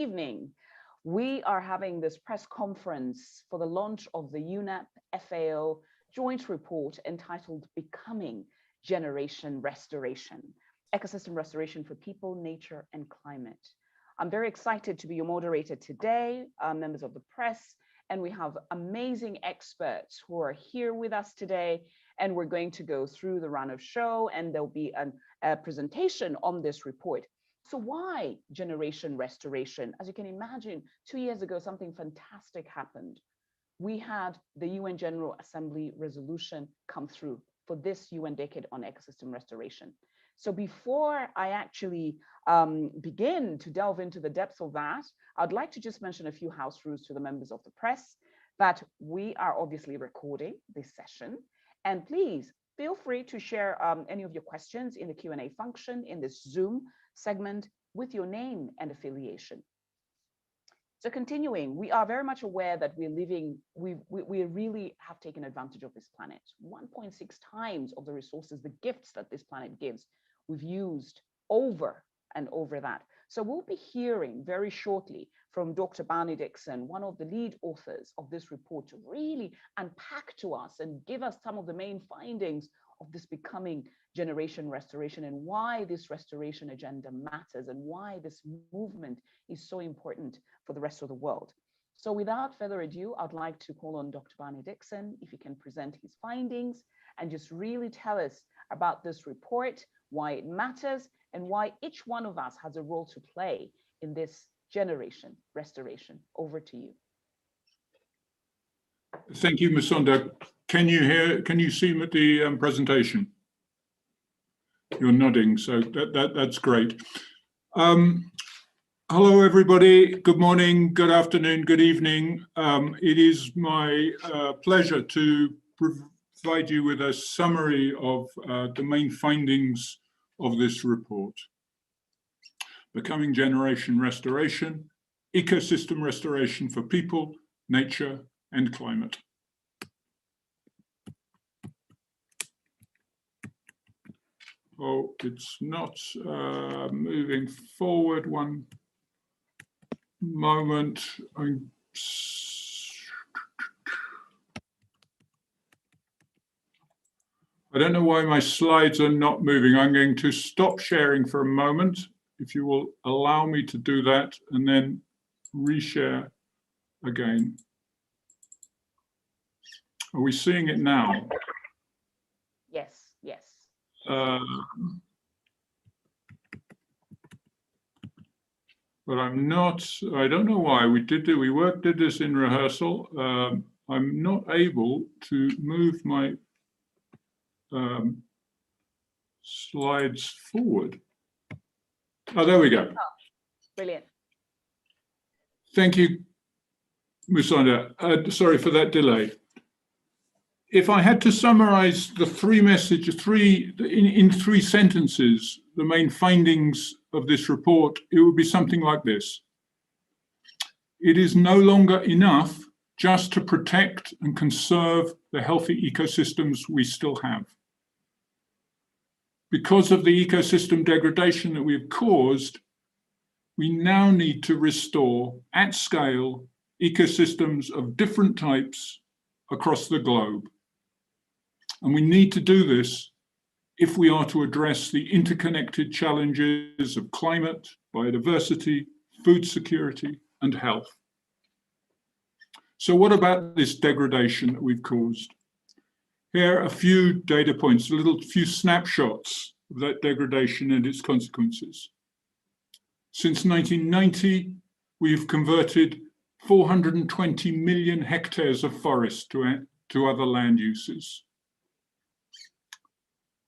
evening. We are having this press conference for the launch of the UNEP FAO joint report entitled Becoming Generation Restoration, Ecosystem Restoration for People, Nature and Climate. I'm very excited to be your moderator today, members of the press, and we have amazing experts who are here with us today, and we're going to go through the run of show, and there'll be a presentation on this report. So why generation restoration? As you can imagine, 2 years ago, something fantastic happened. We had the UN General Assembly resolution come through for this UN Decade on Ecosystem Restoration. So before I actually begin to delve into the depths of that, I'd like to just mention a few house rules to the members of the press that we are obviously recording this session. And please feel free to share any of your questions in the Q&A function in this Zoom segment with your name and affiliation. So continuing, we are very much aware that we really have taken advantage of this planet. 1.6 times of the resources, the gifts that this planet gives, we've used over and over that. So we'll be hearing very shortly from Dr. Barney Dixon, one of the lead authors of this report, to really unpack to us and give us some of the main findings of this Becoming Generation Restoration and why this restoration agenda matters and why this movement is so important for the rest of the world. So without further ado, I'd like to call on Dr. Barney Dixon, if he can present his findings and just really tell us about this report, why it matters, and why each one of us has a role to play in this generation restoration. Over to you. Thank you, Ms. Sonda. Can you see the presentation? You're nodding, so that's great. Hello, everybody. Good morning, good afternoon, good evening. It is my pleasure to provide you with a summary of the main findings of this report. Becoming Generation Restoration, Ecosystem Restoration for People, Nature and Climate. Oh, it's not moving forward. One moment. I don't know why my slides are not moving. I'm going to stop sharing for a moment, if you will allow me to do that, and then reshare again. Are we seeing it now? Yes, yes. But I'm not, I don't know why. We did this in rehearsal. I'm not able to move my slides forward. Oh, there we go. Oh, brilliant. Thank you, Musonda. Sorry for that delay. If I had to summarize the in three sentences, the main findings of this report, it would be something like this. It is no longer enough just to protect and conserve the healthy ecosystems we still have. Because of the ecosystem degradation that we have caused, we now need to restore at scale ecosystems of different types across the globe. And we need to do this if we are to address the interconnected challenges of climate, biodiversity, food security, and health. So what about this degradation that we've caused? Here are a few data points, few snapshots of that degradation and its consequences. Since 1990, we've converted 420 million hectares of forest to other land uses.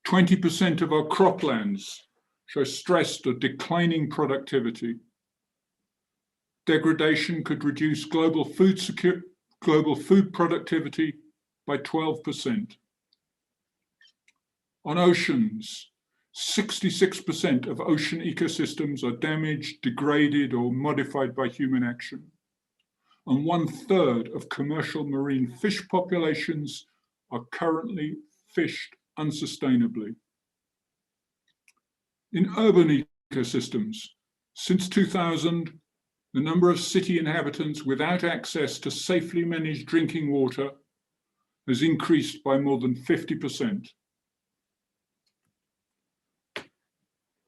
20% of our croplands show stressed or declining productivity. Degradation could reduce global food productivity by 12%. On oceans, 66% of ocean ecosystems are damaged, degraded, or modified by human action. And 1/3 of commercial marine fish populations are currently fished unsustainably. In urban ecosystems, since 2000, the number of city inhabitants without access to safely managed drinking water has increased by more than 50%.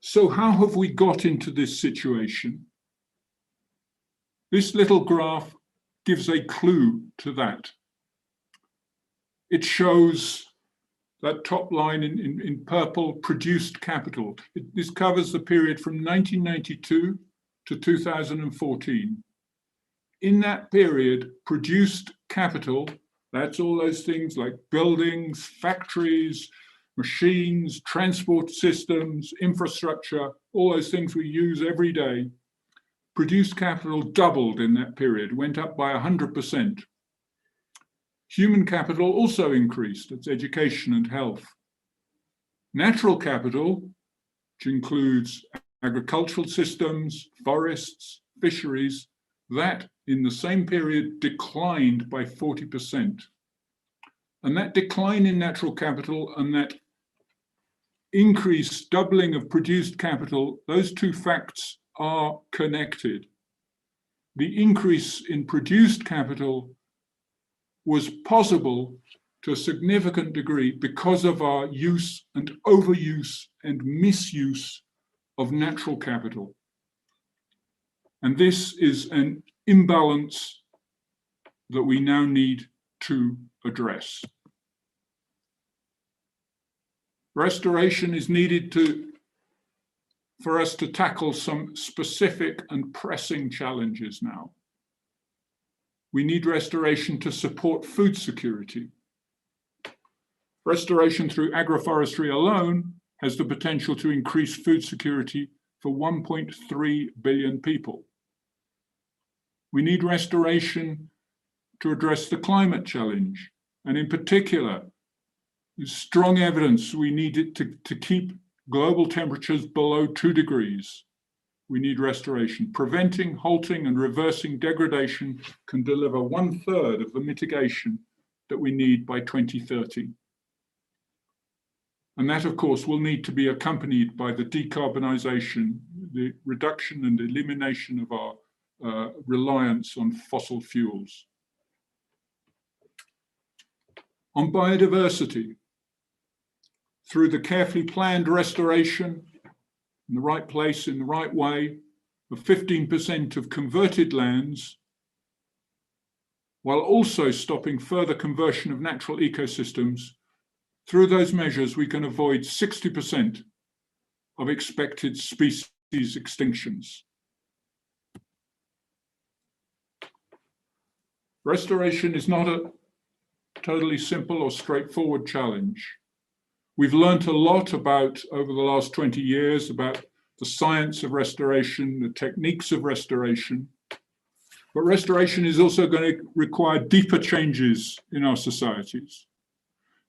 So how have we got into this situation? This little graph gives a clue to that. It shows that top line in purple, produced capital. This covers the period from 1992 to 2014. In that period, produced capital, that's all those things like buildings, factories, machines, transport systems, infrastructure, all those things we use every day. Produced capital doubled in that period, went up by 100%. Human capital also increased, it's education and health. Natural capital, which includes agricultural systems, forests, fisheries, that in the same period declined by 40%. And that decline in natural capital and that increase, doubling of produced capital, those two facts are connected. The increase in produced capital was possible to a significant degree because of our use and overuse and misuse of natural capital. And this is an imbalance that we now need to address. Restoration is needed for us to tackle some specific and pressing challenges now. We need restoration to support food security. Restoration through agroforestry alone has the potential to increase food security for 1.3 billion people. We need restoration to address the climate challenge, and in particular, there's strong evidence we need it to keep global temperatures below 2 degrees. We need restoration. Preventing, halting, and reversing degradation can deliver 1/3 of the mitigation that we need by 2030. And that, of course, will need to be accompanied by the decarbonisation, the reduction and elimination of our reliance on fossil fuels. On biodiversity, through the carefully planned restoration in the right place, in the right way, of 15% of converted lands, while also stopping further conversion of natural ecosystems, through those measures, we can avoid 60% of expected species extinctions. Restoration is not a totally simple or straightforward challenge. We've learned a lot over the last 20 years about the science of restoration, the techniques of restoration, but restoration is also going to require deeper changes in our societies.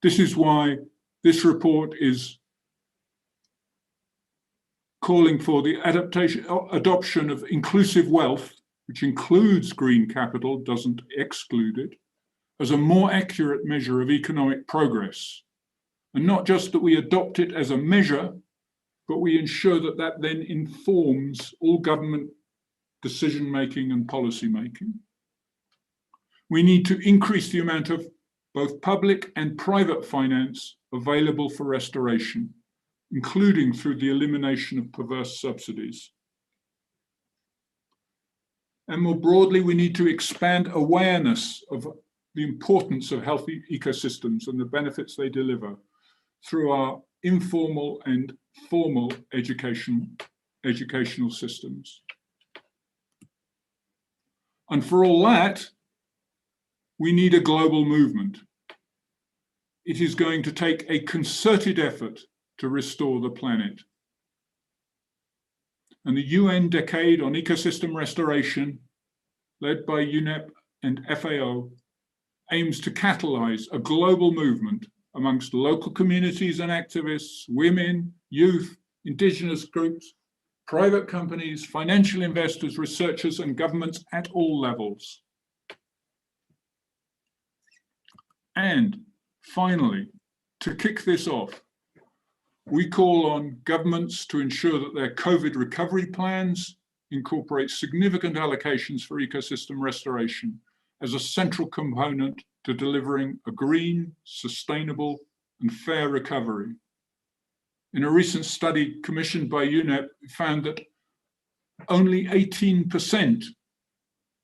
This is why this report is calling for the adoption of inclusive wealth, which includes green capital, doesn't exclude it, as a more accurate measure of economic progress. And not just that we adopt it as a measure, but we ensure that that then informs all government decision-making and policy-making. We need to increase the amount of both public and private finance available for restoration, including through the elimination of perverse subsidies. And more broadly, we need to expand awareness of the importance of healthy ecosystems and the benefits they deliver through our informal and formal educational systems. And for all that, we need a global movement. It is going to take a concerted effort to restore the planet. And the UN Decade on Ecosystem Restoration, led by UNEP and FAO, aims to catalyse a global movement amongst local communities and activists, women, youth, indigenous groups, private companies, financial investors, researchers, and governments at all levels. And finally, to kick this off, we call on governments to ensure that their COVID recovery plans incorporates significant allocations for ecosystem restoration as a central component to delivering a green, sustainable, and fair recovery. In a recent study commissioned by UNEP, it found that only 18%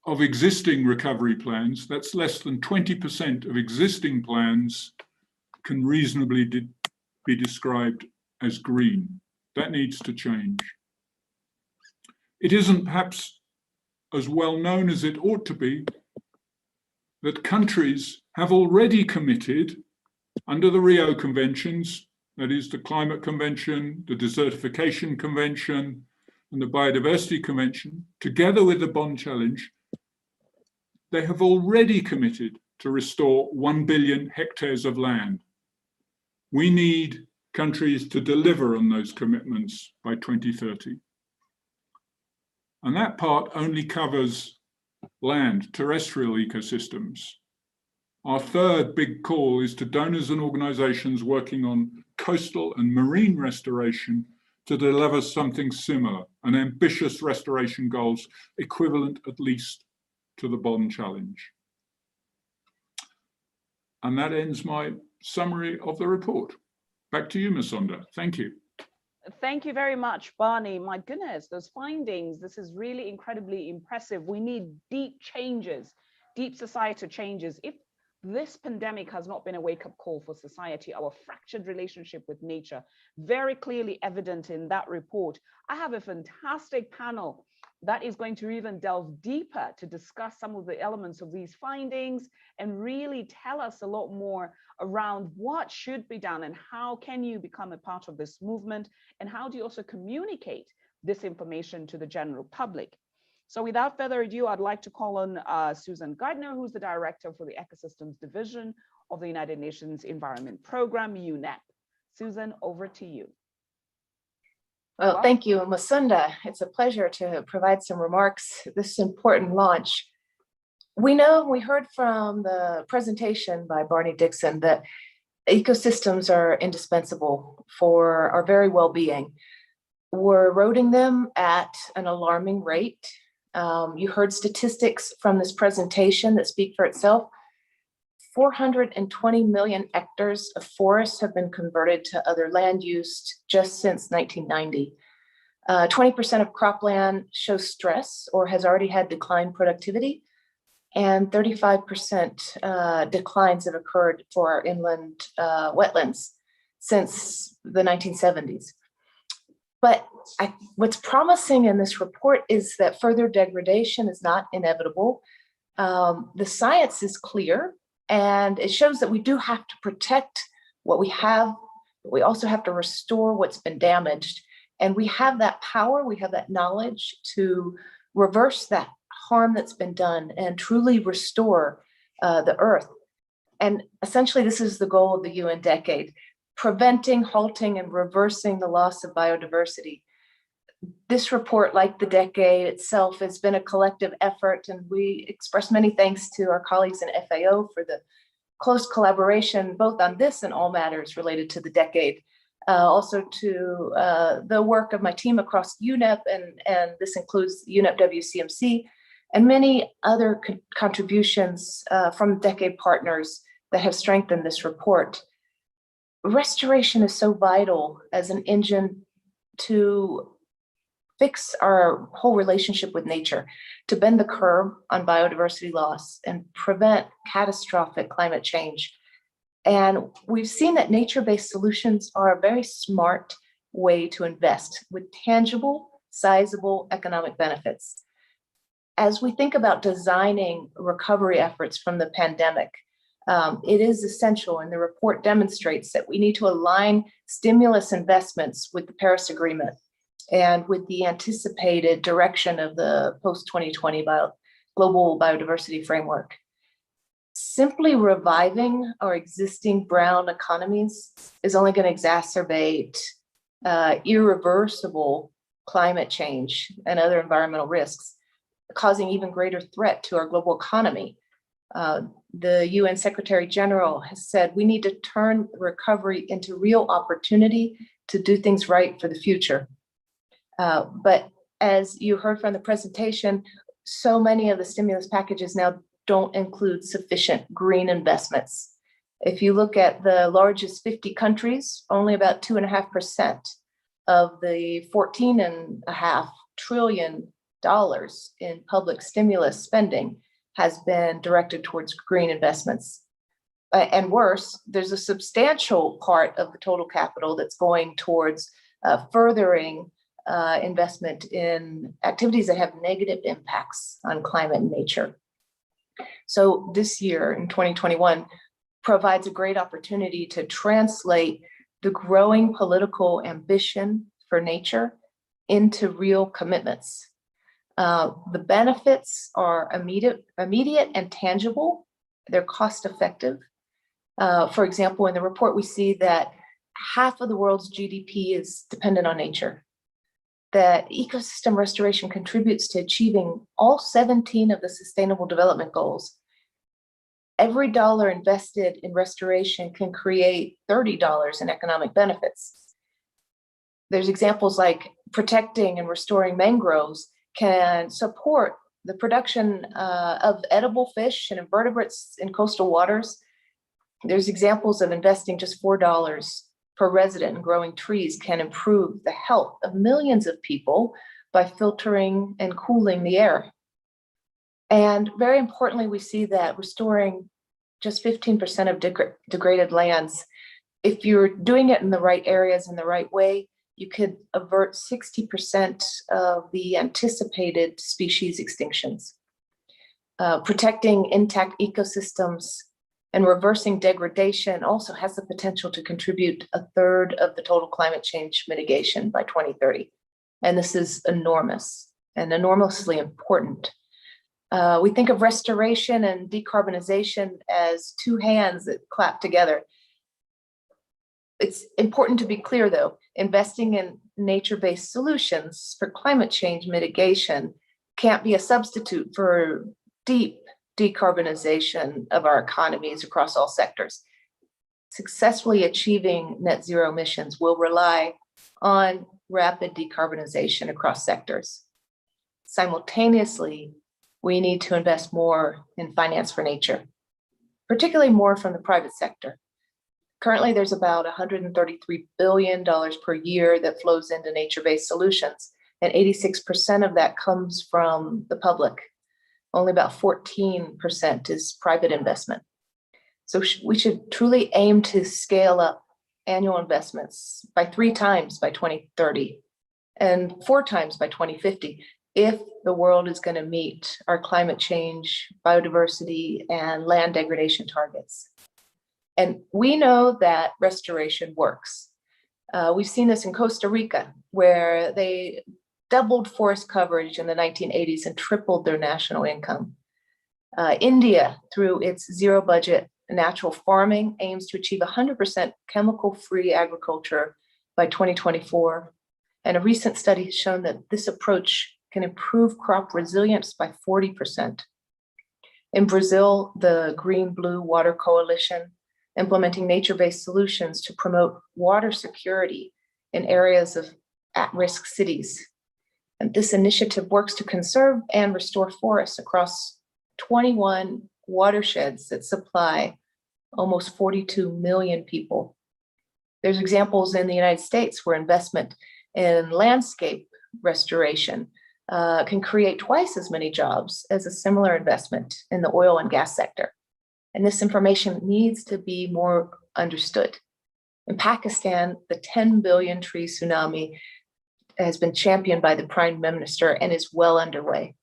of existing recovery plans, that's less than 20% of existing plans, can reasonably be described as green. That needs to change. It isn't perhaps as well known as it ought to be that countries have already committed under the Rio Conventions, that is the Climate Convention, the Desertification Convention, and the Biodiversity Convention, together with the Bonn Challenge, they have already committed to restore 1 billion hectares of land. We need countries to deliver on those commitments by 2030. And that part only covers land, terrestrial ecosystems. Our third big call is to donors and organizations working on coastal and marine restoration to deliver something similar, and ambitious restoration goals equivalent at least to the Bonn Challenge. And that ends my summary of the report. Back to you, Ms. Sonda. Thank you. Thank you very much, Barney. My goodness, those findings, this is really incredibly impressive. We need deep changes, deep societal changes. If this pandemic has not been a wake-up call for society, our fractured relationship with nature, very clearly evident in that report. I have a fantastic panel that is going to even delve deeper to discuss some of the elements of these findings and really tell us a lot more around what should be done and how can you become a part of this movement, and how do you also communicate this information to the general public. So without further ado, I'd like to call on Susan Gardner, who's the Director for the Ecosystems Division of the United Nations Environment Program, UNEP. Susan, over to you. Well, thank you, Masunda. It's a pleasure to provide some remarks at this important launch. We heard from the presentation by Barney Dixon that ecosystems are indispensable for our very well-being. We're eroding them at an alarming rate. You heard statistics from this presentation that speak for itself. 420 million hectares of forests have been converted to other land use just since 1990. 20% of cropland shows stress or has already had declined productivity, and 35% declines have occurred for our inland wetlands since the 1970s. But what's promising in this report is that further degradation is not inevitable. The science is clear, and it shows that we do have to protect what we have, but we also have to restore what's been damaged. And we have that power, we have that knowledge to reverse that harm that's been done and truly restore the earth. And essentially, this is the goal of the UN decade: preventing, halting, and reversing the loss of biodiversity. This report, like the decade itself, has been a collective effort, and we express many thanks to our colleagues in FAO for the close collaboration, both on this and all matters related to the decade. Also to the work of my team across UNEP, and this includes UNEP WCMC, and many other contributions from decade partners that have strengthened this report. Restoration is so vital as an engine to fix our whole relationship with nature, to bend the curve on biodiversity loss and prevent catastrophic climate change. And we've seen that nature-based solutions are a very smart way to invest with tangible, sizable economic benefits. As we think about designing recovery efforts from the pandemic, it is essential, and the report demonstrates that we need to align stimulus investments with the Paris Agreement and with the anticipated direction of the post-2020 global biodiversity framework. Simply reviving our existing brown economies is only going to exacerbate irreversible climate change and other environmental risks, causing even greater threat to our global economy. The UN Secretary General has said we need to turn recovery into real opportunity to do things right for the future. But as you heard from the presentation, so many of the stimulus packages now don't include sufficient green investments. If you look at the largest 50 countries, only about 2.5% of the $14.5 trillion in public stimulus spending has been directed towards green investments. And worse, there's a substantial part of the total capital that's going towards furthering investment in activities that have negative impacts on climate and nature. So this year in 2021 provides a great opportunity to translate the growing political ambition for nature into real commitments. The benefits are immediate and tangible. They're cost effective. For example, in the report, we see that half of the world's GDP is dependent on nature. That ecosystem restoration contributes to achieving all 17 of the Sustainable Development Goals. Every dollar invested in restoration can create $30 in economic benefits. There's examples like protecting and restoring mangroves can support the production of edible fish and invertebrates in coastal waters. There's examples of investing just $4 per resident in growing trees can improve the health of millions of people by filtering and cooling the air. And very importantly, we see that restoring just 15% of degraded lands, if you're doing it in the right areas in the right way, you could avert 60% of the anticipated species extinctions. Protecting intact ecosystems and reversing degradation also has the potential to contribute 1/3 of the total climate change mitigation by 2030. And this is enormous and enormously important. We think of restoration and decarbonization as two hands that clap together. It's important to be clear, though, investing in nature-based solutions for climate change mitigation can't be a substitute for deep decarbonization of our economies across all sectors. Successfully achieving net zero emissions will rely on rapid decarbonization across sectors. Simultaneously, we need to invest more in finance for nature, particularly more from the private sector. Currently, there's about $133 billion per year that flows into nature-based solutions, and 86% of that comes from the public. Only about 14% is private investment. So we should truly aim to scale up annual investments by 3 times by 2030 and 4 times by 2050 if the world is going to meet our climate change, biodiversity, and land degradation targets. And we know that restoration works. We've seen this in Costa Rica, where they doubled forest coverage in the 1980s and tripled their national income. India, through its zero budget natural farming, aims to achieve 100% chemical-free agriculture by 2024. And a recent study has shown that this approach can improve crop resilience by 40%. In Brazil, the Green Blue Water Coalition implementing nature-based solutions to promote water security in areas of at-risk cities. And this initiative works to conserve and restore forests across 21 watersheds that supply almost 42 million people. There's examples in the United States where investment in landscape restoration can create twice as many jobs as a similar investment in the oil and gas sector. And this information needs to be more understood. In Pakistan, the 10 billion tree tsunami has been championed by the Prime Minister and is well underway.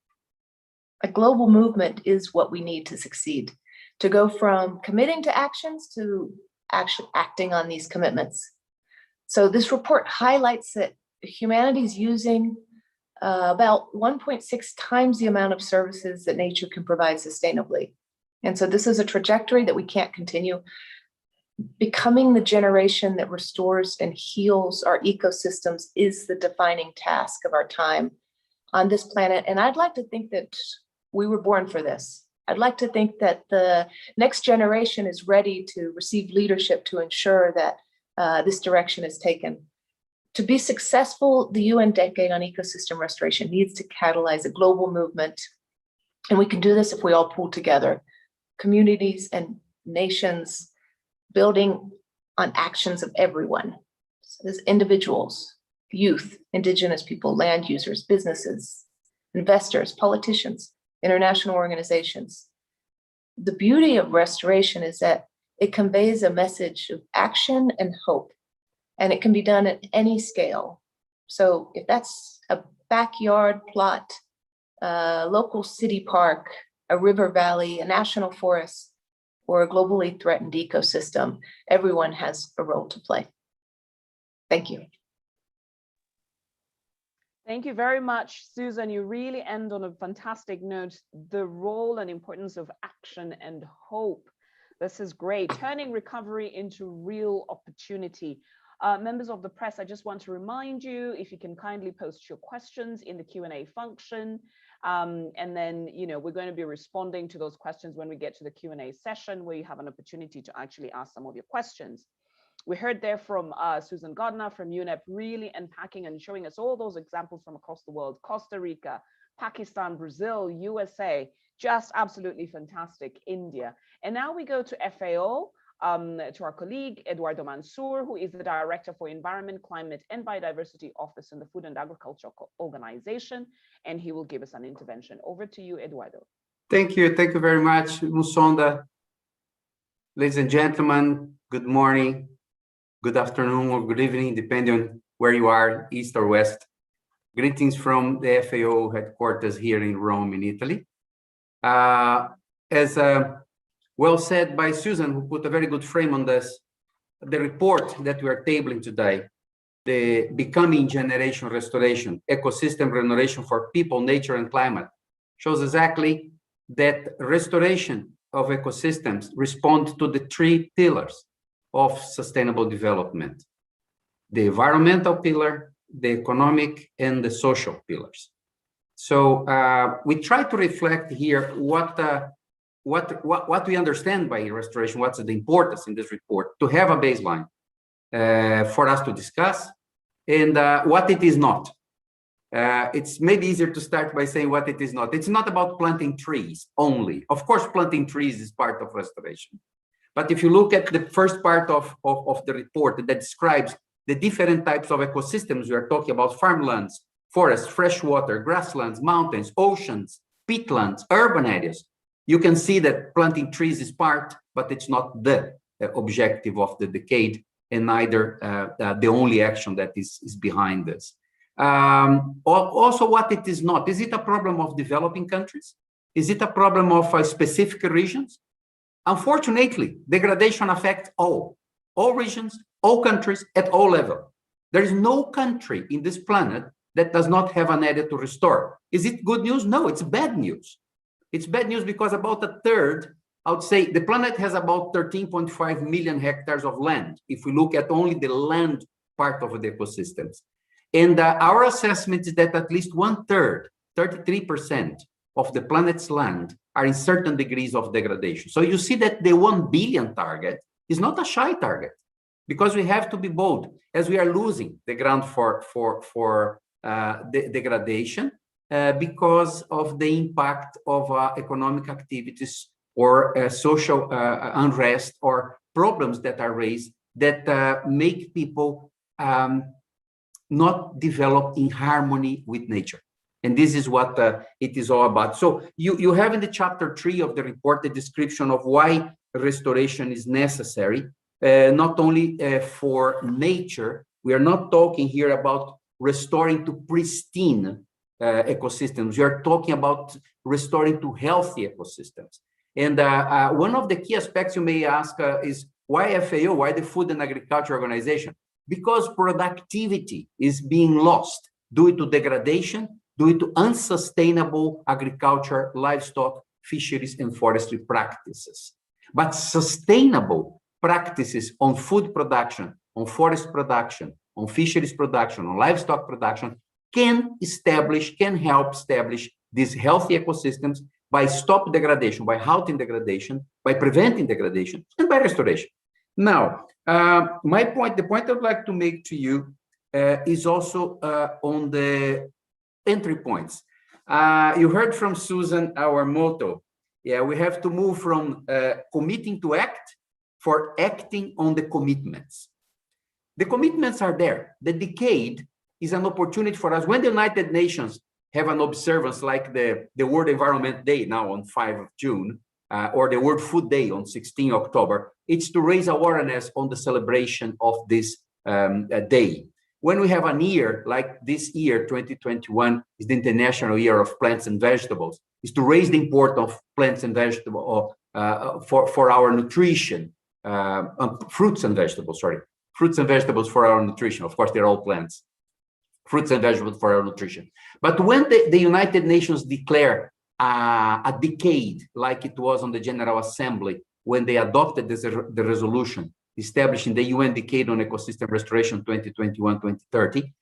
A global movement is what we need to succeed, to go from committing to actions to actually acting on these commitments. So this report highlights that humanity is using about 1.6 times the amount of services that nature can provide sustainably. And so this is a trajectory that we can't continue. Becoming the generation that restores and heals our ecosystems is the defining task of our time on this planet. And I'd like to think that we were born for this. I'd like to think that the next generation is ready to receive leadership to ensure that this direction is taken. To be successful, the UN Decade on Ecosystem Restoration needs to catalyze a global movement. And we can do this if we all pull together, communities and nations, building on actions of everyone. So there's individuals, youth, indigenous people, land users, businesses, investors, politicians, international organizations. The beauty of restoration is that it conveys a message of action and hope, and it can be done at any scale. So if that's a backyard plot, a local city park, a river valley, a national forest, or a globally threatened ecosystem, everyone has a role to play. Thank you. Thank you very much, Susan. You really end on a fantastic note. The role and importance of action and hope. This is great. Turning recovery into real opportunity. Members of the press, I just want to remind you, if you can kindly post your questions in the Q&A function. And then, we're going to be responding to those questions when we get to the Q&A session, where you have an opportunity to actually ask some of your questions. We heard there from Susan Gardner from UNEP, really unpacking and showing us all those examples from across the world: Costa Rica, Pakistan, Brazil, USA, just absolutely fantastic, India. And now we go to FAO, to our colleague, Eduardo Mansour, who is the Director for Environment, Climate and Biodiversity Office in the Food and Agriculture Organization, and he will give us an intervention. Over to you, Eduardo. Thank you very much, Musonda. Ladies and gentlemen, good morning, good afternoon, or good evening, depending on where you are, east or west. Greetings from the FAO headquarters here in Rome, in Italy. As well said by Susan, who put a very good frame on this, the report that we are tabling today, the Becoming Generation Restoration, Ecosystem Restoration for People, Nature, and Climate, shows exactly that restoration of ecosystems respond to the three pillars of sustainable development: the environmental pillar, the economic, and the social pillars. So we try to reflect here what we understand by restoration, what's the importance in this report, to have a baseline for us to discuss, and what it is not. It's maybe easier to start by saying what it is not. It's not about planting trees only. Of course, planting trees is part of restoration. But if you look at the first part of the report that describes the different types of ecosystems, we are talking about farmlands, forests, freshwater, grasslands, mountains, oceans, peatlands, urban areas. You can see that planting trees is part, but it's not the objective of the decade, and neither the only action that is behind this. Also, what it is not. Is it a problem of developing countries? Is it a problem of specific regions? Unfortunately, degradation affects all regions, all countries, at all levels. There is no country in this planet that does not have an area to restore. Is it good news? No, it's bad news. It's bad news because about a third, I would say, the planet has about 13.5 million hectares of land, if we look at only the land part of the ecosystems. And our assessment is that at least 1/3, 33% of the planet's land are in certain degrees of degradation. So you see that the 1 billion target is not a shy target, because we have to be bold, as we are losing the ground for the degradation because of the impact of economic activities or social unrest or problems that are raised that make people not develop in harmony with nature. And this is what it is all about. So you have in the chapter 3 of the report the description of why restoration is necessary, not only for nature. We are not talking here about restoring to pristine ecosystems. We are talking about restoring to healthy ecosystems. And one of the key aspects you may ask is why FAO, why the Food and Agriculture Organization? Because productivity is being lost due to degradation, due to unsustainable agriculture, livestock, fisheries, and forestry practices. But sustainable practices on food production, on forest production, on fisheries production, on livestock production can help establish these healthy ecosystems by stop degradation, by halting degradation, by preventing degradation, and by restoration. Now, the point I would like to make to you is also on the entry points. You heard from Susan our motto. Yeah, we have to move from committing to act for acting on the commitments. The commitments are there. The decade is an opportunity for us. When the United Nations have an observance like the World Environment Day now on 5 of June, or the World Food Day on 16 October, it's to raise awareness on the celebration of this day. When we have an year like this year, 2021, is the International Year of Plants and Vegetables, is to raise the importance of plants and vegetables for our nutrition, fruits and vegetables, sorry. Fruits and vegetables for our nutrition. Of course, they're all plants. Fruits and vegetables for our nutrition. But when the United Nations declare a decade, like it was on the General Assembly, when they adopted the resolution establishing the UN Decade on Ecosystem Restoration 2021-2030,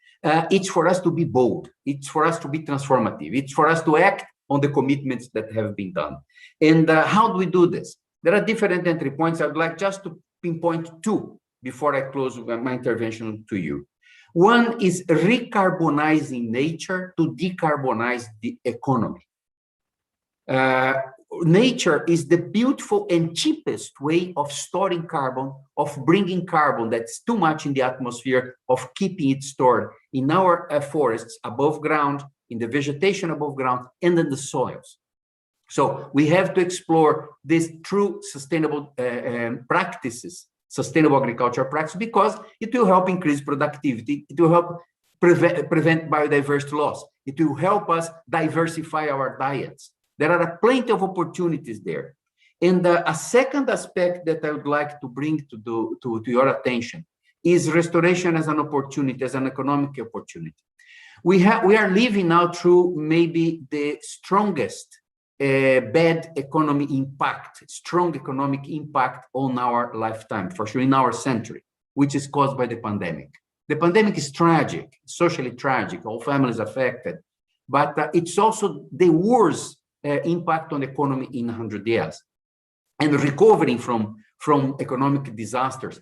it's for us to be bold. It's for us to be transformative. It's for us to act on the commitments that have been done. And how do we do this? There are different entry points. I would like just to pinpoint two before I close my intervention to you. One is recarbonizing nature to decarbonize the economy. Nature is the beautiful and cheapest way of storing carbon, of bringing carbon that's too much in the atmosphere, of keeping it stored in our forests above ground, in the vegetation above ground, and in the soils. So we have to explore these true sustainable practices, sustainable agricultural practice, because it will help increase productivity. It will help prevent biodiversity loss. It will help us diversify our diets. There are plenty of opportunities there. And a second aspect that I would like to bring to your attention is restoration as an opportunity, as an economic opportunity. We are living now through maybe the strongest bad economy impact, strong economic impact on our lifetime, for sure, in our century, which is caused by the pandemic. The pandemic is tragic, socially tragic, all families affected, but it's also the worst impact on the economy in 100 years. And recovering from economic disasters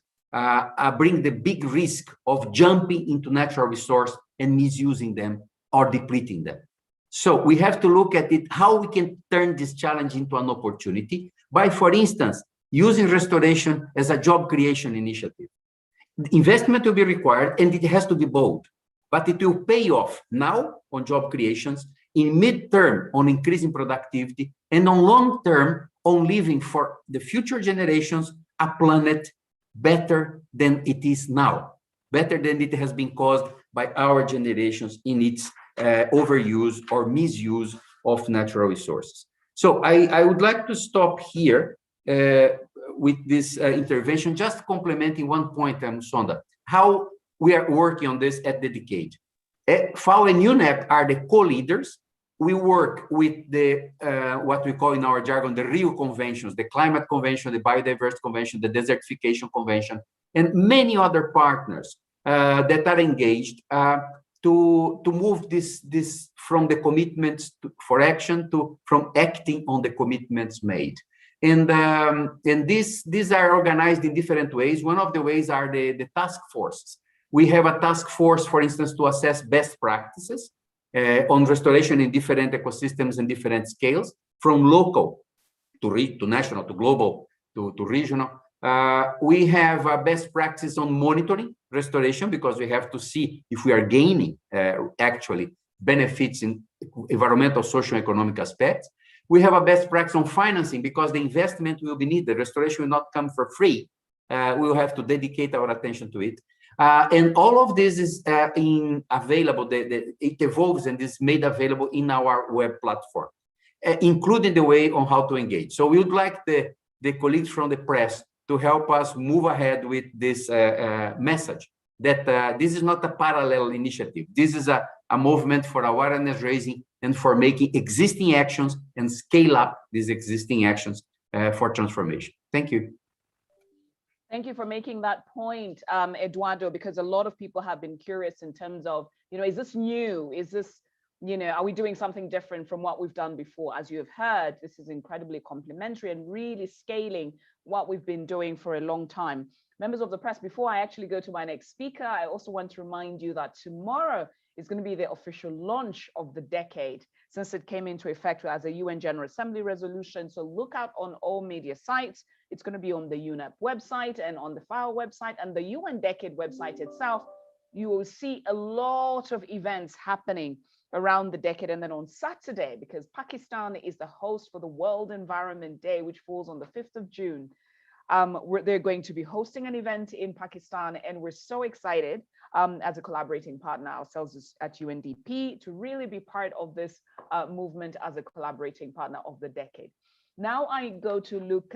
bring the big risk of jumping into natural resources and misusing them or depleting them. So we have to look at it, how we can turn this challenge into an opportunity by, for instance, using restoration as a job creation initiative. The investment will be required and it has to be bold, but it will pay off now on job creations, in mid-term on increasing productivity, and on long-term on leaving for the future generations a planet better than it is now, better than it has been caused by our generations in its overuse or misuse of natural resources. So I would like to stop here with this intervention, just complementing one point, Sonda, how we are working on this at the decade. FAO and UNEP are the co-leaders. We work with the what we call in our jargon the Rio Conventions, the Climate Convention, the Biodiversity Convention, the Desertification Convention, and many other partners that are engaged to move this from the commitments for action from acting on the commitments made. And these are organized in different ways. One of the ways are the task forces. We have a task force, for instance, to assess best practices on restoration in different ecosystems and different scales, from local to national, to global, to regional. We have a best practice on monitoring restoration, because we have to see if we are gaining actually benefits in environmental, social, economic aspects. We have a best practice on financing, because the investment will be needed. Restoration will not come for free. We will have to dedicate our attention to it. And all of this is available, it evolves and is made available in our web platform, including the way on how to engage. So we would like the colleagues from the press to help us move ahead with this message, that this is not a parallel initiative. This is a movement for awareness raising and for making existing actions and scale up these existing actions for transformation. Thank you. Thank you for making that point, Eduardo, because a lot of people have been curious in terms of, is this new? Is this You know, are we doing something different from what we've done before? As you have heard, this is incredibly complementary and really scaling what we've been doing for a long time. Members of the press, before I actually go to my next speaker, I also want to remind you that tomorrow is going to be the official launch of the decade, since it came into effect as a UN General Assembly resolution. So look out on all media sites. It's going to be on the UNEP website and on the FAO website and the UN Decade website itself. You will see a lot of events happening around the decade. And then on Saturday, because Pakistan is the host for the World Environment Day, which falls on the 5th of June, they're going to be hosting an event in Pakistan. And we're so excited as a collaborating partner ourselves at UNDP to really be part of this movement as a collaborating partner of the decade. Now I go to Luke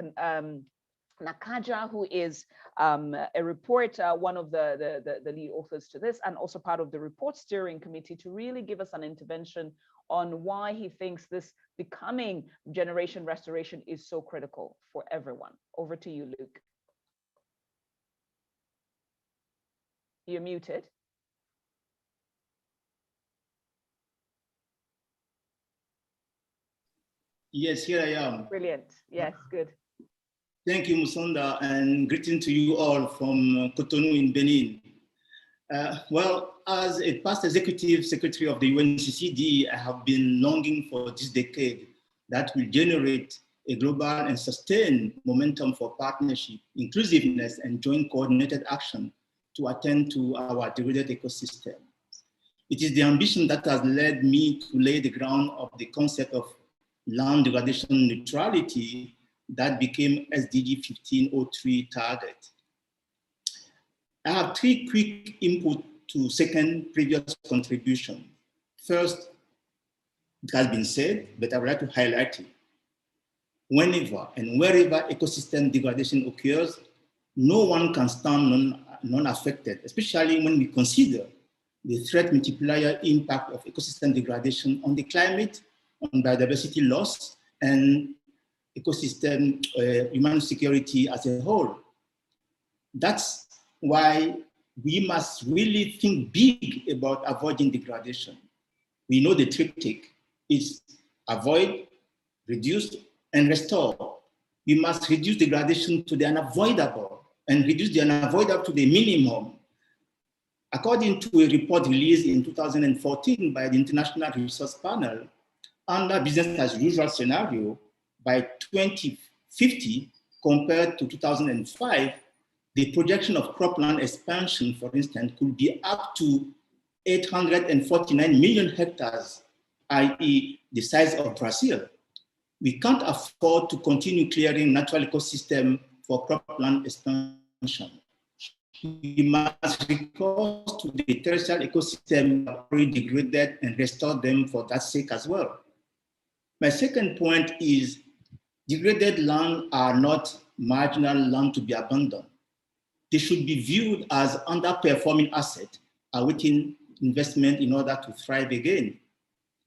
Nakaja, who is a reporter, one of the lead authors to this, and also part of the report steering committee, to really give us an intervention on why he thinks this becoming generation restoration is so critical for everyone. Over to you, Luke. You're muted. Yes, here I am. Brilliant. Yes, good. Thank you, Musonda, and greeting to you all from Cotonou in Benin. Well, as a past executive secretary of the UNCCD, I have been longing for this decade that will generate a global and sustained momentum for partnership, inclusiveness, and joint coordinated action to attend to our degraded ecosystem. It is the ambition that has led me to lay the ground of the concept of land degradation neutrality that became SDG 1503 target. I have three quick input to second previous contribution. First, it has been said, but I would like to highlight it. Whenever and wherever ecosystem degradation occurs, no one can stand non-affected, especially when we consider the threat multiplier impact of ecosystem degradation on the climate, on biodiversity loss, and ecosystem human security as a whole. That's why we must really think big about avoiding degradation. We know the triptych is avoid, reduce, and restore. We must reduce degradation to the unavoidable and reduce the unavoidable to the minimum. According to a report released in 2014 by the International Resource Panel, under business as usual scenario, by 2050, compared to 2005, the projection of cropland expansion, for instance, could be up to 849 million hectares, i.e. the size of Brazil. We can't afford to continue clearing natural ecosystem for cropland expansion. We must recourse to the terrestrial ecosystem already degraded and restore them for that sake as well. My second point is degraded land are not marginal land to be abandoned. They should be viewed as underperforming assets awaiting investment in order to thrive again.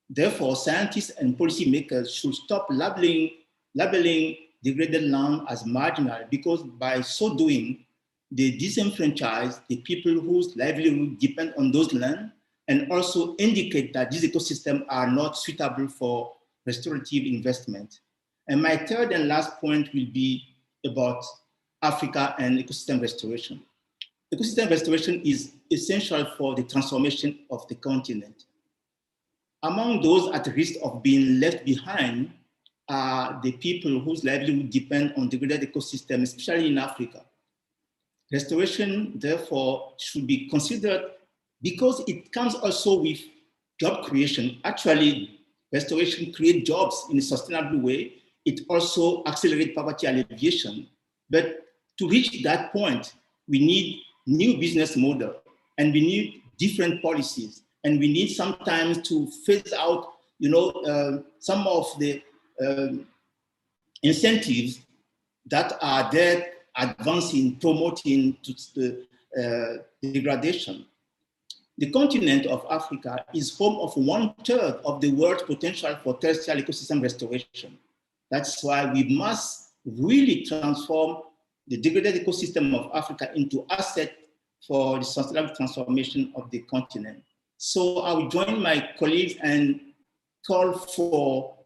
Therefore, scientists and policymakers should stop labeling degraded land as marginal, because by so doing, they disenfranchise the people whose livelihood depend on those lands, and also indicate that these ecosystems are not suitable for restorative investment. And my third and last point will be about Africa and ecosystem restoration. Ecosystem restoration is essential for the transformation of the continent. Among those at risk of being left behind are the people whose livelihood depend on degraded ecosystems, especially in Africa. Restoration, therefore, should be considered because it comes also with job creation. Actually, restoration creates jobs in a sustainable way. It also accelerates poverty alleviation. But to reach that point, we need new business model, and we need different policies, and we need sometimes to phase out, some of the incentives that are there advancing, promoting to the degradation. The continent of Africa is home of 1/3 of the world's potential for terrestrial ecosystem restoration. That's why we must really transform the degraded ecosystem of Africa into asset for the sustainable transformation of the continent. So I will join my colleagues and call for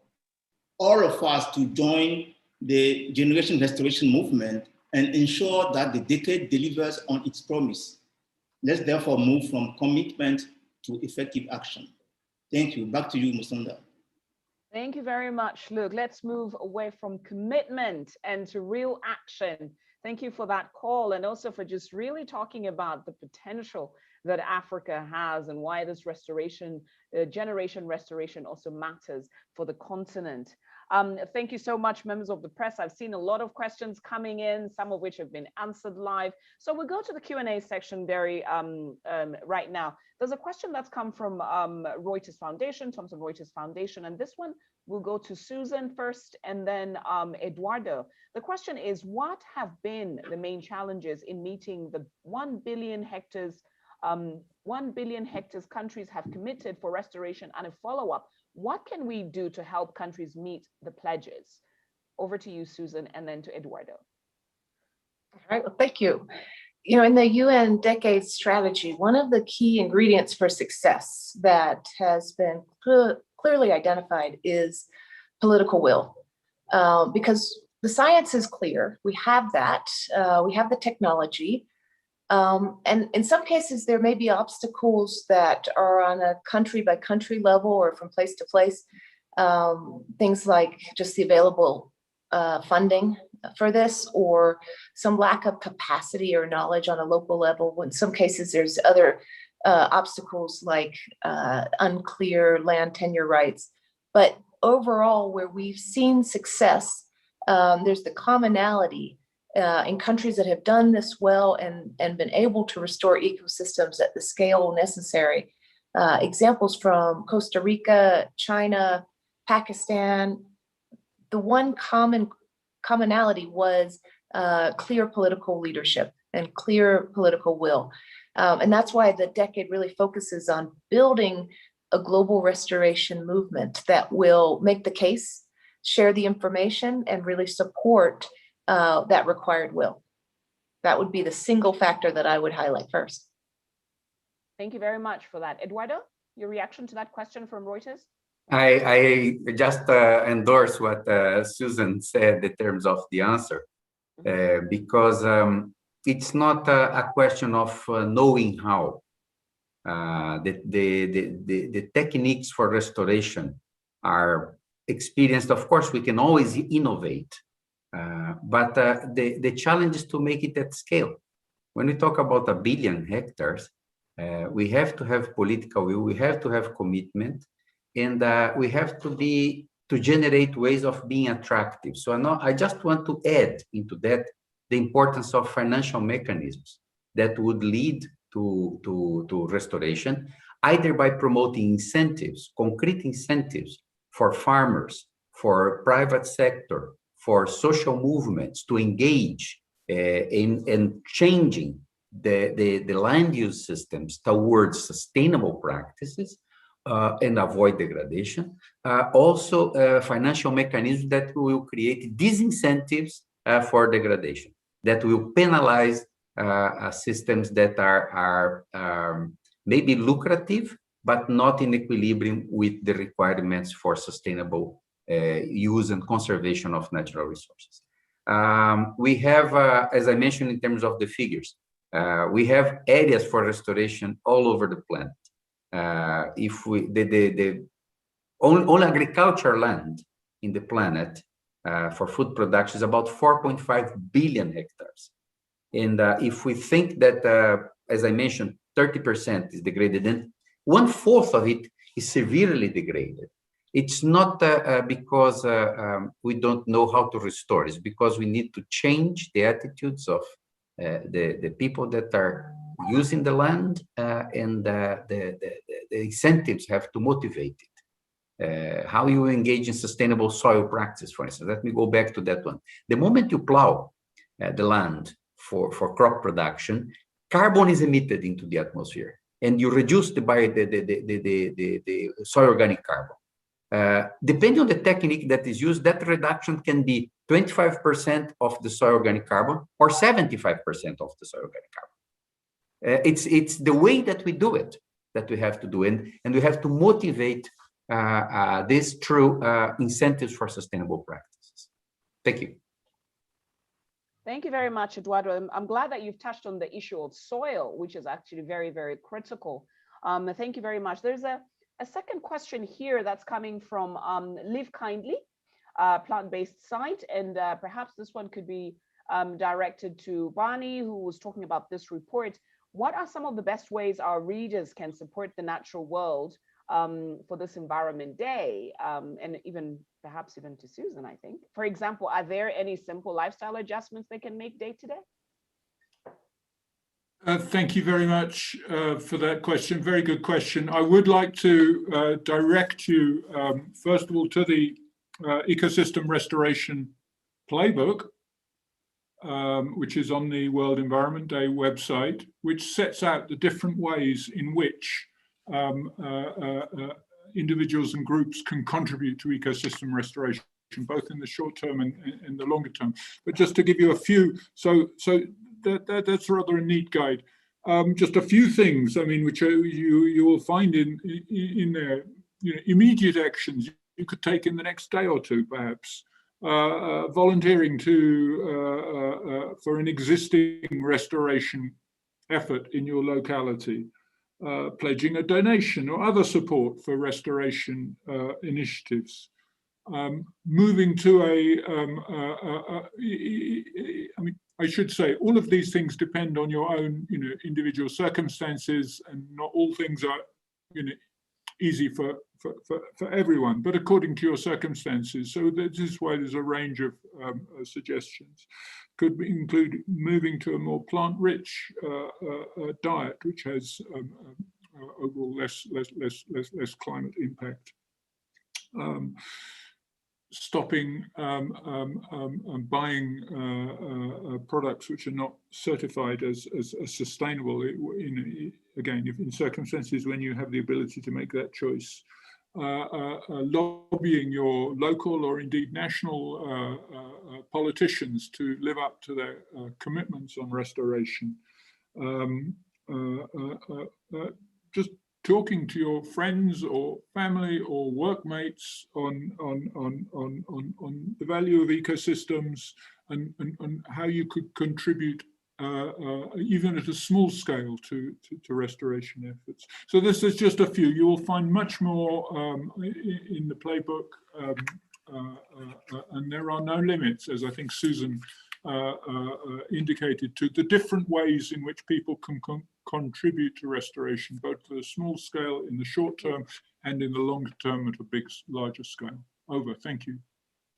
all of us to join the generation restoration movement and ensure that the decade delivers on its promise. Let's therefore move from commitment to effective action. Thank you. Back to you, Musonda. Thank you very much, Luke. Let's move away from commitment and to real action. Thank you for that call, and also for just really talking about the potential that Africa has and why this restoration, generation restoration also matters for the continent. Thank you so much, members of the press. I've seen a lot of questions coming in, some of which have been answered live. So we'll go to the Q&A section very right now. There's a question that's come from Reuters Foundation, Thomson Reuters Foundation, and this one will go to Susan first and then Eduardo. The question is, what have been the main challenges in meeting the 1 billion hectares 1 billion hectares countries have committed for restoration and a follow-up? What can we do to help countries meet the pledges? Over to you, Susan, and then to Eduardo. All right, well, thank you. You know, in the UN Decade Strategy, one of the key ingredients for success that has been clearly identified is political will. Because the science is clear, we have that, we have the technology, and in some cases, there may be obstacles that are on a country by country level or from place to place. Things like just the available funding for this, or some lack of capacity or knowledge on a local level. In some cases, there's other obstacles like unclear land tenure rights. But overall, where we've seen success, there's the commonality in countries that have done this well and been able to restore ecosystems at the scale necessary. Examples from Costa Rica, China, Pakistan. The one commonality was clear political leadership and clear political will. And that's why the decade really focuses on building a global restoration movement that will make the case, share the information, and really support that required will. That would be the single factor that I would highlight first. Thank you very much for that. Eduardo, your reaction to that question from Reuters? I just endorse what Susan said in terms of the answer, because it's not a question of knowing how. The techniques for restoration are experienced. Of course, we can always innovate, but the challenge is to make it at scale. When we talk about 1 billion hectares, we have to have political will, we have to have commitment, and we have to generate ways of being attractive. So I just want to add into that the importance of financial mechanisms that would lead to restoration, either by promoting incentives, concrete incentives for farmers, for private sector, for social movements to engage in changing the land use systems towards sustainable practices and avoid degradation. Also, financial mechanisms that will create disincentives for degradation, that will penalize systems that are maybe lucrative, but not in equilibrium with the requirements for sustainable use and conservation of natural resources. We have, as I mentioned in terms of the figures, we have areas for restoration all over the planet. If we the only agricultural land in the planet for food production is about 4.5 billion hectares. And if we think that, as I mentioned, 30% is degraded, and 1/4 of it is severely degraded, it's not because we don't know how to restore. It's because we need to change the attitudes of the people that are using the land, and the incentives have to motivate it. How you engage in sustainable soil practice, for instance. Let me go back to that one. The moment you plow the land for crop production, carbon is emitted into the atmosphere, and you reduce the soil organic carbon. Depending on the technique that is used, that reduction can be 25% of the soil organic carbon or 75% of the soil organic carbon. It's the way that we do it. that we have to do, and we have to motivate this through incentives for sustainable practices. Thank you. Thank you very much, Eduardo. I'm glad that you've touched on the issue of soil, which is actually very, very critical. Thank you very much. There's a second question here that's coming from Live Kindly, plant-based site, and perhaps this one could be directed to Barney, who was talking about this report. What are some of the best ways our readers can support the natural world for this Environment Day, and perhaps even to Susan, I think. For example, are there any simple lifestyle adjustments they can make day to day? Thank you very much for that question. Very good question. I would like to direct you, first of all, to the Ecosystem Restoration Playbook, which is on the World Environment Day website, which sets out the different ways in which individuals and groups can contribute to ecosystem restoration, both in the short term and in the longer term. But just to give you a few, so that's rather a neat guide. Just a few things, I mean, which you will find in there, immediate actions you could take in the next day or two, perhaps. Volunteering for an existing restoration effort in your locality. Pledging a donation or other support for restoration initiatives, moving to I should say, all of these things depend on your own, individual circumstances, and not all things are, easy for everyone, but according to your circumstances. So this is why there's a range of suggestions. Could include moving to a more plant-rich diet, which has overall less climate impact. Stopping buying products which are not certified as sustainable. Again, if in circumstances when you have the ability to make that choice. Lobbying your local or indeed national politicians to live up to their commitments on restoration. Just talking to your friends or family or workmates on the value of ecosystems and how you could contribute even at a small scale to restoration efforts. So this is just a few. You will find much more in the playbook, and there are no limits, as I think Susan indicated, to the different ways in which people can contribute to restoration, both to the small scale in the short term and in the longer term at a larger scale. Over. Thank you.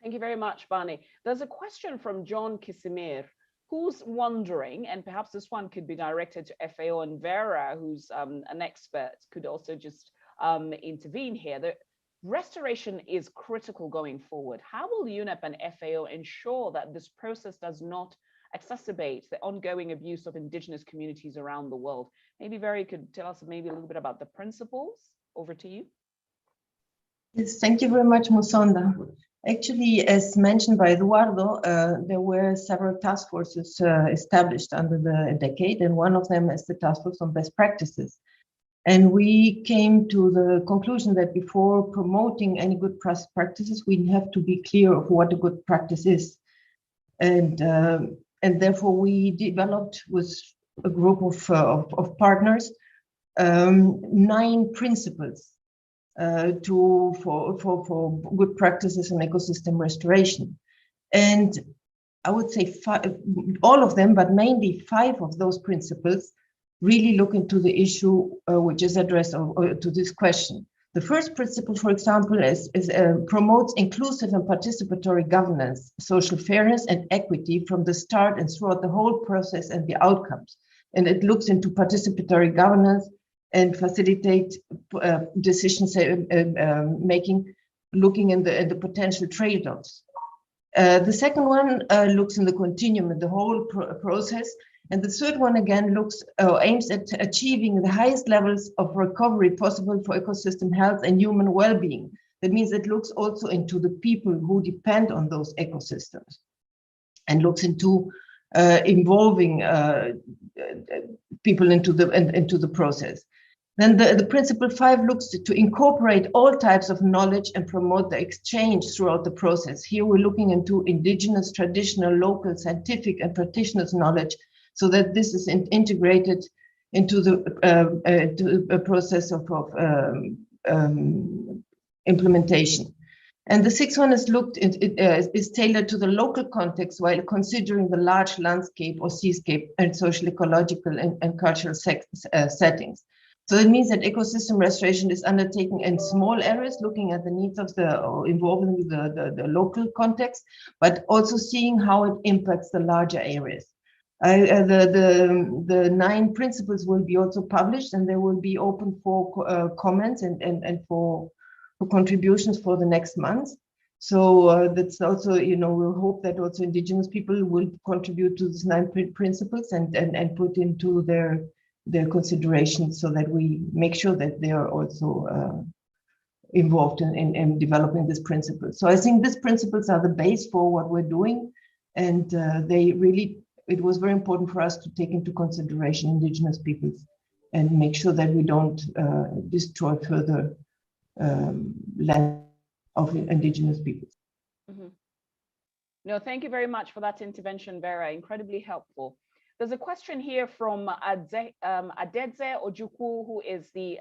Thank you very much, Barney. There's a question from John Kisimir, who's wondering, and perhaps this one could be directed to FAO, and Vera, who's an expert, could also just intervene here. The restoration is critical going forward. How will UNEP and FAO ensure that this process does not exacerbate the ongoing abuse of indigenous communities around the world? Maybe Vera could tell us maybe a little bit about the principles. Over to you. Yes, thank you very much, Musonda. Actually, as mentioned by Eduardo, there were several task forces established under the decade, and one of them is the task force on best practices. And we came to the conclusion that before promoting any good practices, we have to be clear of what a good practice is. And therefore, we developed with a group of partners 9 principles for good practices in ecosystem restoration. And I would say all of them, but mainly 5 of those principles really look into the issue which is addressed to this question. The first principle, for example, is promotes inclusive and participatory governance, social fairness and equity from the start and throughout the whole process and the outcomes. And it looks into participatory governance and facilitate decision making, looking in the potential trade-offs. The second one looks in the continuum in the whole process. And the third one again aims at achieving the highest levels of recovery possible for ecosystem health and human well-being. That means it looks also into the people who depend on those ecosystems, and looks into involving people into the process. Then the principle 5 looks to incorporate all types of knowledge and promote the exchange throughout the process. Here we're looking into indigenous, traditional, local, scientific, and practitioners' knowledge, so that this is integrated into the process of implementation. And the 6th one is tailored to the local context while considering the large landscape or seascape and social, ecological, and cultural settings. So it means that ecosystem restoration is undertaken in small areas, looking at the needs of involving the local context, but also seeing how it impacts the larger areas. The 9 principles will be also published, and they will be open for comments and for contributions for the next month. So that's also, we'll hope that also indigenous people will contribute to these 9 principles and put into their considerations, so that we make sure that they are also involved in developing this principle. So I think these principles are the base for what we're doing, and it was very important for us to take into consideration indigenous peoples and make sure that we don't destroy further land of indigenous peoples. Mm-hmm. No, thank you very much for that intervention, Vera. Incredibly helpful. There's a question here from Adedze Ojukwu, who is the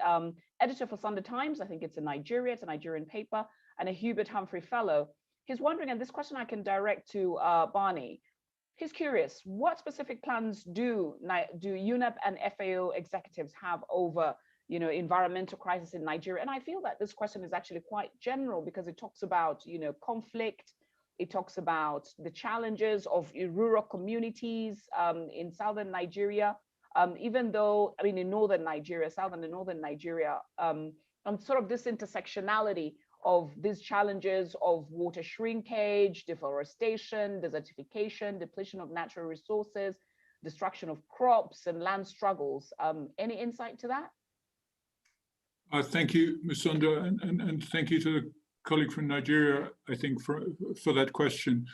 editor for Sunday Times. I think it's in Nigeria, it's a Nigerian paper, and a Hubert Humphrey Fellow. He's wondering, and this question I can direct to Barney. He's curious, what specific plans do UNEP and FAO executives have over environmental crisis in Nigeria? And I feel that this question is actually quite general, because it talks about conflict. It talks about the challenges of rural communities in southern Nigeria, even though, in northern Nigeria, southern and northern Nigeria, and sort of this intersectionality of these challenges of water shrinkage, deforestation, desertification, depletion of natural resources, destruction of crops, and land struggles. Any insight to that? Thank you, Ms. Sunda, and thank you to the colleague from Nigeria, I think, for that question.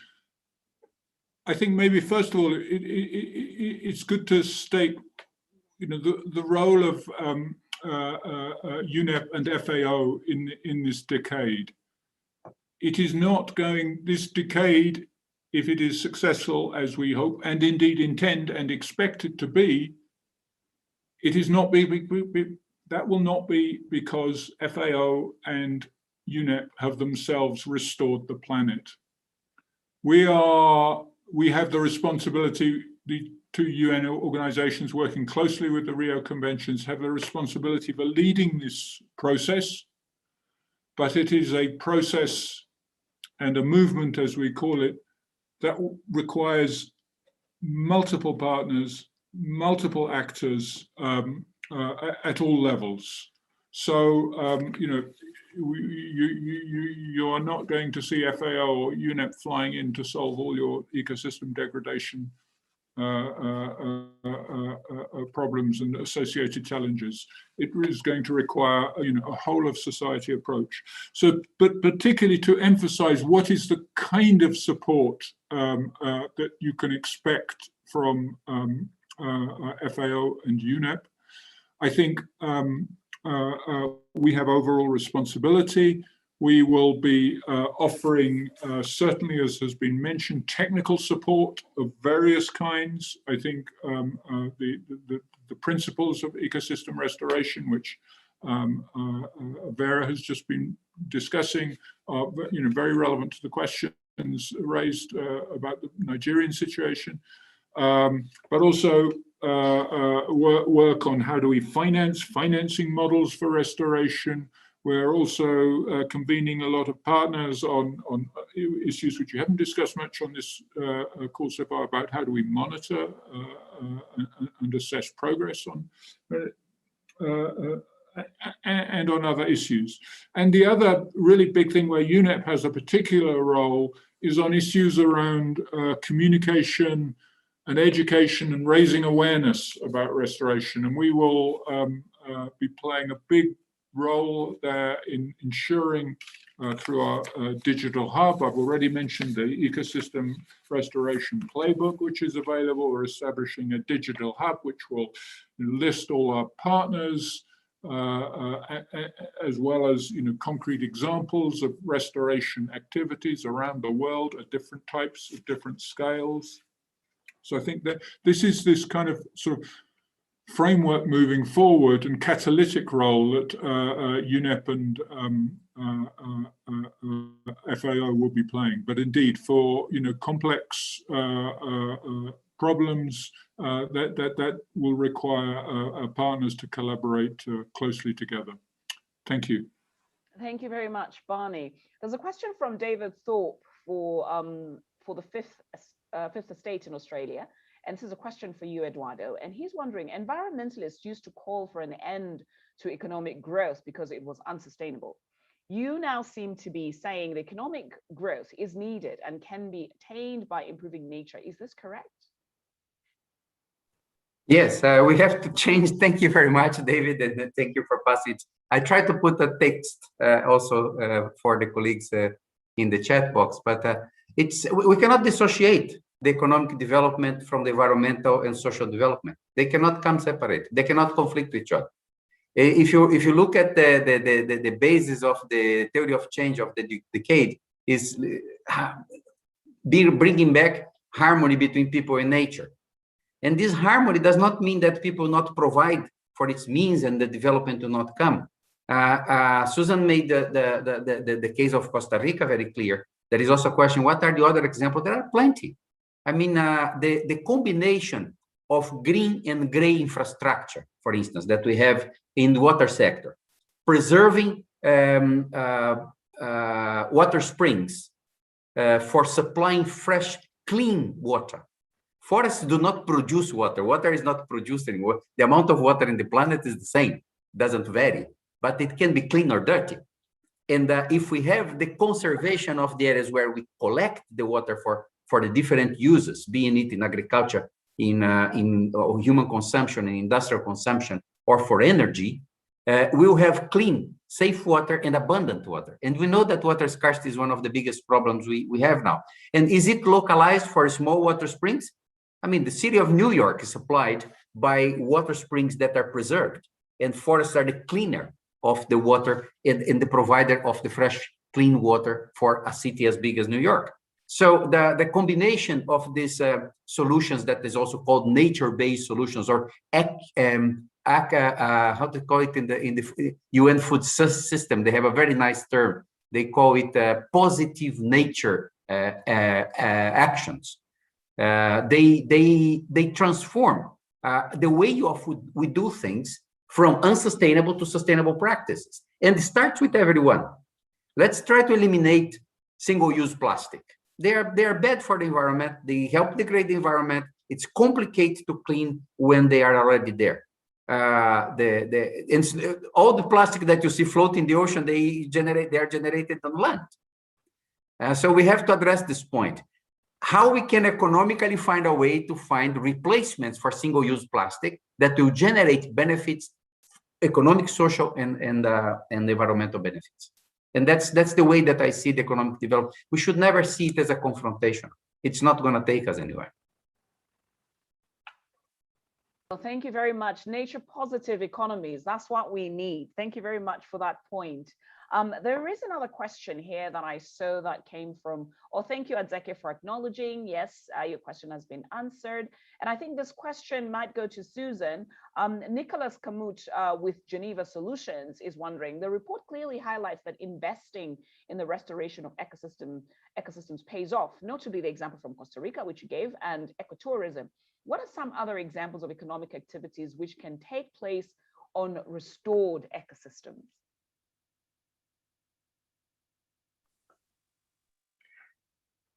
I think maybe first of all, it's good to state, the role of UNEP and FAO in this decade. It is not going, this decade, if it is successful as we hope and indeed intend and expect it to be, it is not that will not be because FAO and UNEP have themselves restored the planet. We have the responsibility, the 2 UN organizations working closely with the Rio Conventions have the responsibility for leading this process, but it is a process and a movement, as we call it, that requires multiple partners, multiple actors at all levels. So, you are not going to see FAO or UNEP flying in to solve all your ecosystem degradation problems and associated challenges. It is going to require, a whole of society approach. So, but particularly to emphasize what is the kind of support that you can expect from FAO and UNEP. I think we have overall responsibility. We will be offering, certainly as has been mentioned, technical support of various kinds. I think the principles of ecosystem restoration, which Vera has just been discussing, are very relevant to the questions raised about the Nigerian situation, but also work on how do we financing models for restoration. We're also convening a lot of partners on issues which you haven't discussed much on this call so far, about how do we monitor and assess progress on and on other issues. And the other really big thing where UNEP has a particular role is on issues around communication and education and raising awareness about restoration. And we will be playing a big role there in ensuring through our digital hub. I've already mentioned the ecosystem restoration playbook, which is available. We're establishing a digital hub which will list all our partners, as well as concrete examples of restoration activities around the world at different types, at different scales. So I think that this is this kind of sort of framework moving forward and catalytic role that UNEP and FAO will be playing. But indeed, for complex problems that will require partners to collaborate closely together. Thank you. Thank you very much, Barney. There's a question from David Thorpe for the Fifth Estate in Australia. And this is a question for you, Eduardo. And he's wondering, environmentalists used to call for an end to economic growth because it was unsustainable. You now seem to be saying the economic growth is needed and can be attained by improving nature. Is this correct? Yes, we have to change. Thank you very much, David, and thank you for passing it. I tried to put a text also for the colleagues in the chat box, but we cannot dissociate the economic development from the environmental and social development. They cannot come separate. They cannot conflict with each other. If you look at the basis of the theory of change of the decade, is bringing back harmony between people and nature. And this harmony does not mean that people not provide for its means and the development will not come. Susan made the case of Costa Rica very clear. There is also a question, what are the other examples? There are plenty. I mean, the combination of green and gray infrastructure, for instance, that we have in the water sector, preserving water springs for supplying fresh, clean water. Forests do not produce water. Water is not produced anymore. The amount of water in the planet is the same, doesn't vary, but it can be clean or dirty. And if we have the conservation of the areas where we collect the water for the different uses, being it in agriculture, in human consumption, in industrial consumption, or for energy, we'll have clean, safe water and abundant water. And we know that water scarcity is one of the biggest problems we have now. And is it localized for small water springs? I mean, the city of New York is supplied by water springs that are preserved, and forests are the cleaner of the water and the provider of the fresh, clean water for a city as big as New York. So the combination of these solutions that is also called nature-based solutions, or how to call it in the UN Food System, they have a very nice term. They call it positive nature actions. They transform the way we do things from unsustainable to sustainable practices. And it starts with everyone. Let's try to eliminate single-use plastic. They are bad for the environment. They help degrade the environment. It's complicated to clean when they are already there. All the plastic that you see floating in the ocean, they are generated on land. So we have to address this point. How we can economically find a way to find replacements for single-use plastic that will generate benefits, economic, social, and environmental benefits. And that's the way that I see the economic development. We should never see it as a confrontation. It's not going to take us anywhere. Well, thank you very much. Nature positive economies, that's what we need. Thank you very much for that point. There is another question here that I saw that came from, thank you, Adzeke, for acknowledging. Yes, your question has been answered. And I think this question might go to Susan. Nicholas Kamut with Geneva Solutions is wondering, the report clearly highlights that investing in the restoration of ecosystems pays off, notably the example from Costa Rica, which you gave, and ecotourism. What are some other examples of economic activities which can take place on restored ecosystems?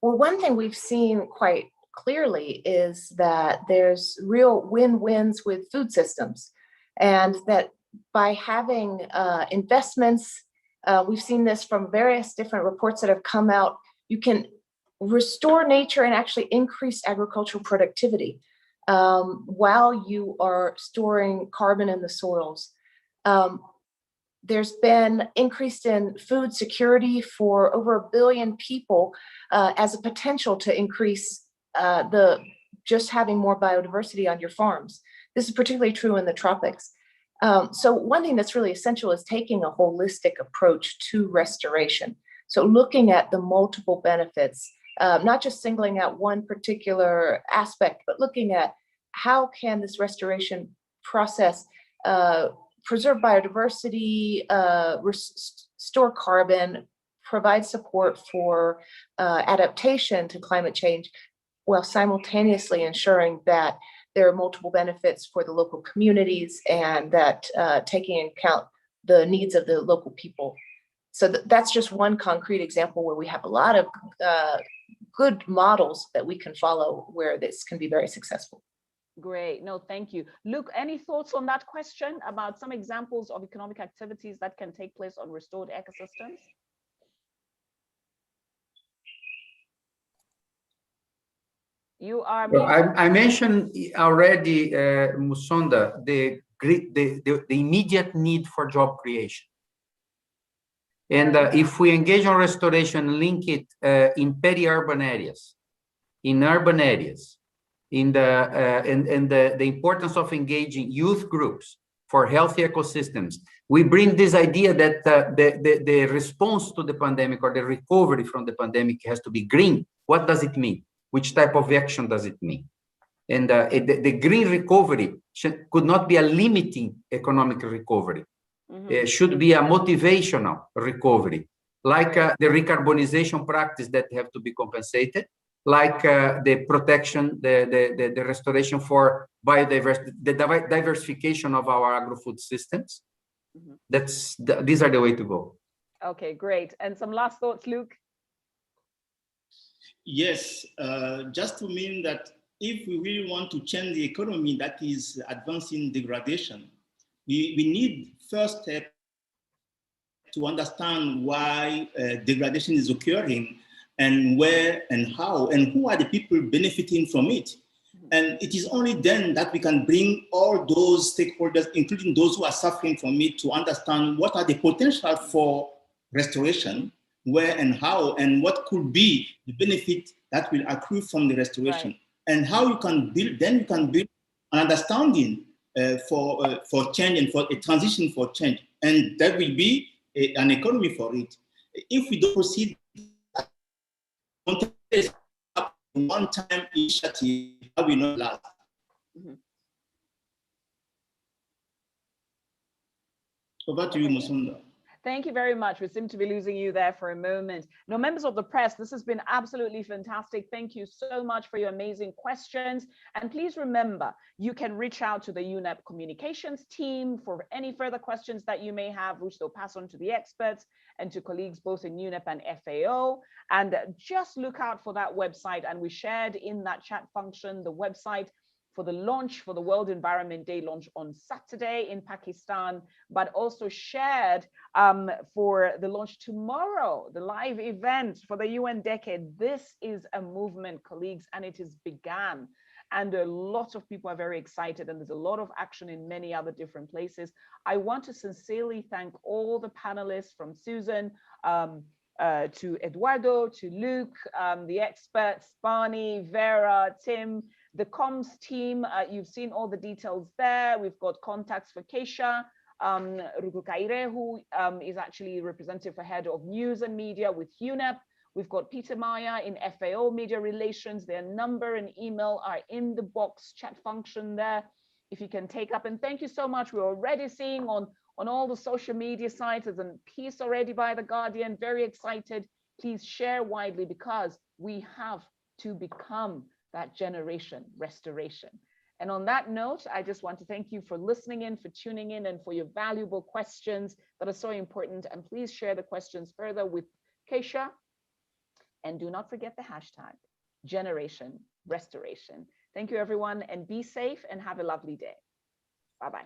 Well, one thing we've seen quite clearly is that there's real win-wins with food systems, and that by having investments, we've seen this from various different reports that have come out, you can restore nature and actually increase agricultural productivity while you are storing carbon in the soils. There's been increased in food security for over 1 billion people as a potential to increase just having more biodiversity on your farms. This is particularly true in the tropics. So one thing that's really essential is taking a holistic approach to restoration. So looking at the multiple benefits, not just singling out one particular aspect, but looking at how can this restoration process preserve biodiversity, store carbon, provide support for adaptation to climate change, while simultaneously ensuring that there are multiple benefits for the local communities and that taking into account the needs of the local people. So that's just one concrete example where we have a lot of good models that we can follow where this can be very successful. Great. No, thank you. Luke, any thoughts on that question about some examples of economic activities that can take place on restored ecosystems? You are. I mentioned already, Musonda, the immediate need for job creation. And if we engage on restoration, link it in peri-urban areas, in urban areas, in the importance of engaging youth groups for healthy ecosystems, we bring this idea that the response to the pandemic or the recovery from the pandemic has to be green. What does it mean? Which type of action does it mean? And the green recovery could not be a limiting economic recovery. It should be a motivational recovery, like the recarbonization practice that have to be compensated, like the protection, the restoration for biodiversity, the diversification of our agro-food systems. These are the way to go. Okay, great. And some last thoughts, Luke? Yes, just to mean that if we really want to change the economy that is advancing degradation, we need first step to understand why degradation is occurring and where and how and who are the people benefiting from it. And it is only then that we can bring all those stakeholders, including those who are suffering from it, to understand what are the potential for restoration, where and how, and what could be the benefit that will accrue from the restoration, and how you can build, then you can build an understanding for change and for a transition for change. And that will be an economy for it. If we don't proceed one-time initiative, that will not last. Over to you, Musonda. Thank you very much. We seem to be losing you there for a moment. Now, members of the press, this has been absolutely fantastic. Thank you so much for your amazing questions. And please remember, you can reach out to the UNEP communications team for any further questions that you may have, which they'll pass on to the experts and to colleagues both in UNEP and FAO. And just look out for that website. And we shared in that chat function the website for the launch, for the World Environment Day launch on Saturday in Pakistan, but also shared for the launch tomorrow, the live event for the UN Decade. This is a movement, colleagues, and it has begun. And a lot of people are very excited, and there's a lot of action in many other different places. I want to sincerely thank all the panelists, from Susan to Eduardo, to Luke, the experts, Barney, Vera, Tim, the comms team. You've seen all the details there. We've got contacts for Keisha Rukukaire, who is actually representative for head of news and media with UNEP. We've got Peter Maya in FAO Media Relations. Their number and email are in the box chat function there, if you can take up. And thank you so much. We're already seeing on all the social media sites, there's a piece already by The Guardian, very excited. Please share widely, because we have to become that generation restoration. And on that note, I just want to thank you for listening in, for tuning in, and for your valuable questions that are so important. And please share the questions further with Keisha. And do not forget the hashtag Generation Restoration. Thank you, everyone, and be safe and have a lovely day. Bye-bye.